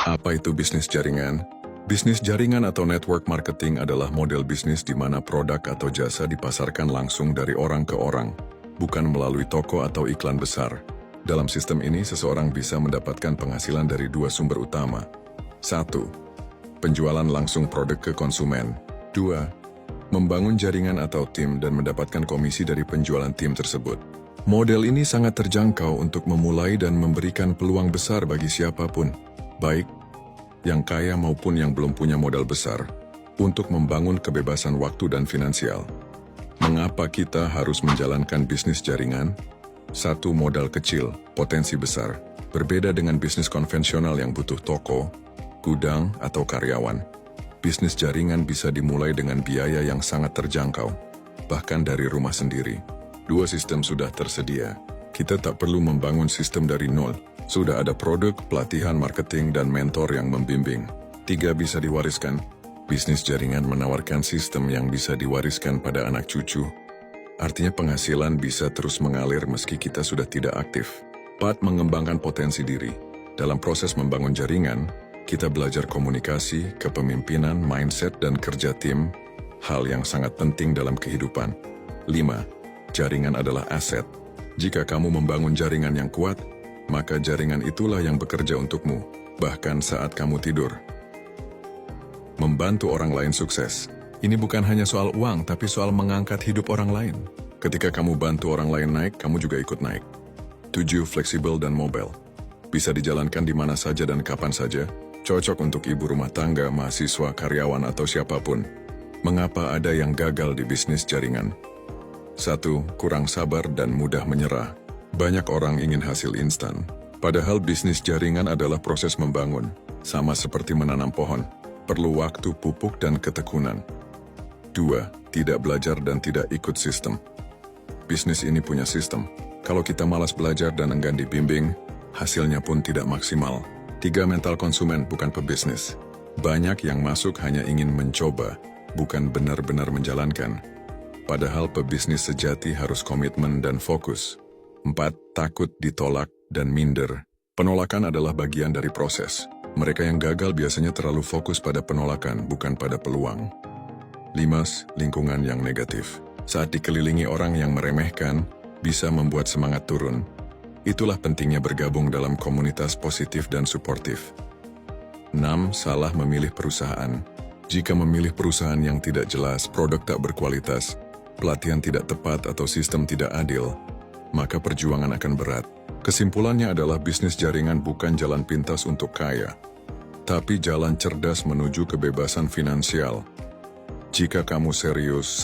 Apa itu bisnis jaringan? Bisnis jaringan atau network marketing adalah model bisnis di mana produk atau jasa dipasarkan langsung dari orang ke orang, bukan melalui toko atau iklan besar. Dalam sistem ini, seseorang bisa mendapatkan penghasilan dari dua sumber utama. 1. Penjualan langsung produk ke konsumen. 2. Membangun jaringan atau tim dan mendapatkan komisi dari penjualan tim tersebut. Model ini sangat terjangkau untuk memulai dan memberikan peluang besar bagi siapapun, baik yang kaya maupun yang belum punya modal besar, untuk membangun kebebasan waktu dan finansial. Mengapa kita harus menjalankan bisnis jaringan? 1. Modal kecil, potensi besar. Berbeda dengan bisnis konvensional yang butuh toko, gudang, atau karyawan. Bisnis jaringan bisa dimulai dengan biaya yang sangat terjangkau, bahkan dari rumah sendiri. 2. Sistem sudah tersedia. Kita tak perlu membangun sistem dari nol. Sudah ada produk, pelatihan, marketing, dan mentor yang membimbing. 3. Bisa diwariskan. Bisnis jaringan menawarkan sistem yang bisa diwariskan pada anak cucu. Artinya penghasilan bisa terus mengalir meski kita sudah tidak aktif. 4. Mengembangkan potensi diri. Dalam proses membangun jaringan, kita belajar komunikasi, kepemimpinan, mindset, dan kerja tim, hal yang sangat penting dalam kehidupan. 5. Jaringan adalah aset. Jika kamu membangun jaringan yang kuat, maka jaringan itulah yang bekerja untukmu, bahkan saat kamu tidur. Membantu orang lain sukses. Ini bukan hanya soal uang, tapi soal mengangkat hidup orang lain. Ketika kamu bantu orang lain naik, kamu juga ikut naik. 7. Fleksibel dan mobile. Bisa dijalankan di mana saja dan kapan saja. Cocok untuk ibu rumah tangga, mahasiswa, karyawan, atau siapapun. Mengapa ada yang gagal di bisnis jaringan? 1. Kurang sabar dan mudah menyerah. Banyak orang ingin hasil instan. Padahal bisnis jaringan adalah proses membangun. Sama seperti menanam pohon. Perlu waktu, pupuk, dan ketekunan. 2. Tidak belajar dan tidak ikut sistem. Bisnis ini punya sistem. Kalau kita malas belajar dan enggan dibimbing, hasilnya pun tidak maksimal. 3. Mental konsumen, bukan pebisnis. Banyak yang masuk hanya ingin mencoba, bukan benar-benar menjalankan. Padahal pebisnis sejati harus komitmen dan fokus. 4. Takut ditolak dan minder. Penolakan adalah bagian dari proses. Mereka yang gagal biasanya terlalu fokus pada penolakan, bukan pada peluang. 5. Lingkungan yang negatif. Saat dikelilingi orang yang meremehkan, bisa membuat semangat turun. Itulah pentingnya bergabung dalam komunitas positif dan suportif. 6. Salah memilih perusahaan. Jika memilih perusahaan yang tidak jelas, produk tak berkualitas, pelatihan tidak tepat atau sistem tidak adil, maka perjuangan akan berat. Kesimpulannya adalah bisnis jaringan bukan jalan pintas untuk kaya, tapi jalan cerdas menuju kebebasan finansial. Jika kamu serius,